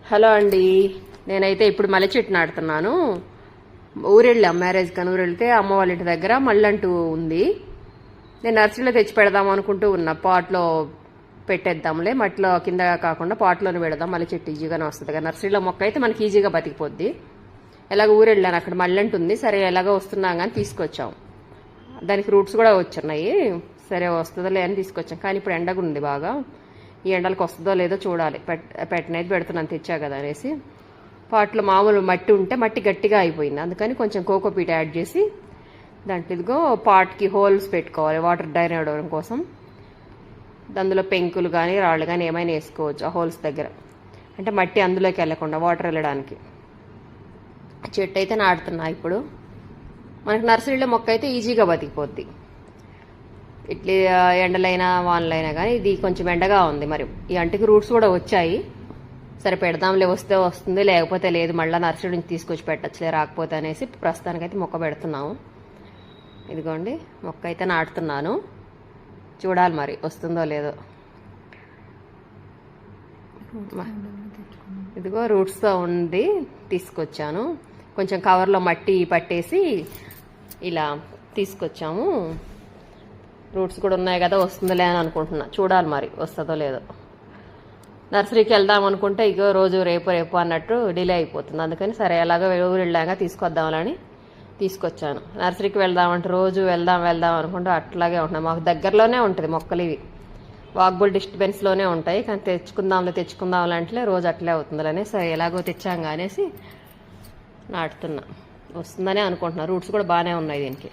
Hello అండి, నేనైతే ఇప్పుడు మల్లె చెట్టు నాటుతున్నాను. ఊరెళ్ళాం, మ్యారేజ్ కానీ ఊరెళ్తే అమ్మ వాళ్ళ ఇంటి దగ్గర మళ్ళంటూ ఉంది. నేను నర్సరీలో తెచ్చి పెడదాం అనుకుంటూ ఉన్నా. పాట్లో పెట్టేద్దాంలే, మట్టిలో కింద కాకుండా పాట్లోనే పెడదాం, మల్లె చెట్టు ఈజీగానే వస్తుంది కదా. నర్సరీలో మొక్క అయితే మనకి ఈజీగా బతికిపోద్ది. ఎలాగ ఊరెళ్ళాను, అక్కడ మళ్ళంటు ఉంది. సరే ఎలాగో వస్తున్నాం కానీ తీసుకొచ్చాం. దానికి రూట్స్ కూడా వచ్చున్నాయి. సరే వస్తుందో అని తీసుకొచ్చాం. కానీ ఇప్పుడు ఎండగా ఉంది బాగా. ఈ ఎండలకు వస్తుందో లేదో చూడాలి. పెట్టనైతే పెడుతున్నాను, తెచ్చా కదా అనేసి. పాట్లో మామూలు మట్టి ఉంటే మట్టి గట్టిగా అయిపోయింది, అందుకని కొంచెం కోకోపీట్ యాడ్ చేసి దాంట్లో ఇదిగో పాట్కి హోల్స్ పెట్టుకోవాలి వాటర్ డ్రైన్ అవడం కోసం. అందులో పెంకులు కానీ రాళ్ళు కానీ ఏమైనా వేసుకోవచ్చు ఆ హోల్స్ దగ్గర, అంటే మట్టి అందులోకి వెళ్ళకుండా వాటర్ వెళ్ళడానికి. చెట్టు అయితే నాటుతున్నా ఇప్పుడు. మనకి నర్సరీలో మొక్క అయితే ఈజీగా బతికిపోద్ది, ఇట్లా ఎండలైనా వానలైనా. కానీ ఇది కొంచెం ఎండగా ఉంది. మరి ఈ అంటికి రూట్స్ కూడా వచ్చాయి. సరే పెడదాంలే, వస్తే వస్తుంది, లేకపోతే లేదు, మళ్ళీ నర్సరీ నుంచి తీసుకొచ్చి పెట్టచ్చులే రాకపోతే అనేసి ప్రస్తుతానికైతే మొక్క పెడుతున్నాము. ఇదిగోండి మొక్క అయితే నాటుతున్నాను, చూడాలి మరి వస్తుందో లేదో. ఇదిగో రూట్స్తో ఉంది, తీసుకొచ్చాను. కొంచెం కవర్లో మట్టి పట్టేసి ఇలా తీసుకొచ్చాము. రూట్స్ కూడా ఉన్నాయి కదా, వస్తుందిలే అని అనుకుంటున్నా. చూడాలి మరి వస్తుందో లేదో. నర్సరీకి వెళ్దాం అనుకుంటే ఇగో రోజు రేపు అన్నట్టు డిలే అయిపోతుంది. అందుకని సరే ఎలాగో ఊరు వెళ్ళాక తీసుకొద్దామని తీసుకొచ్చాను. నర్సరీకి వెళ్దామంటే రోజు వెళ్దాం అనుకుంటే అట్లాగే ఉంటున్నాయి. మాకు దగ్గరలోనే ఉంటుంది మొక్కలు, ఇవి వాక్బుల్ డిస్టెన్స్లోనే ఉంటాయి. కానీ తెచ్చుకుందాంలే అంటే రోజు అట్లే అవుతుందిలనే సరే ఎలాగో తెచ్చాం అనేసి నాటుతున్నా. వస్తుందనే అనుకుంటున్నా. రూట్స్ కూడా బాగానే ఉన్నాయి దీనికి.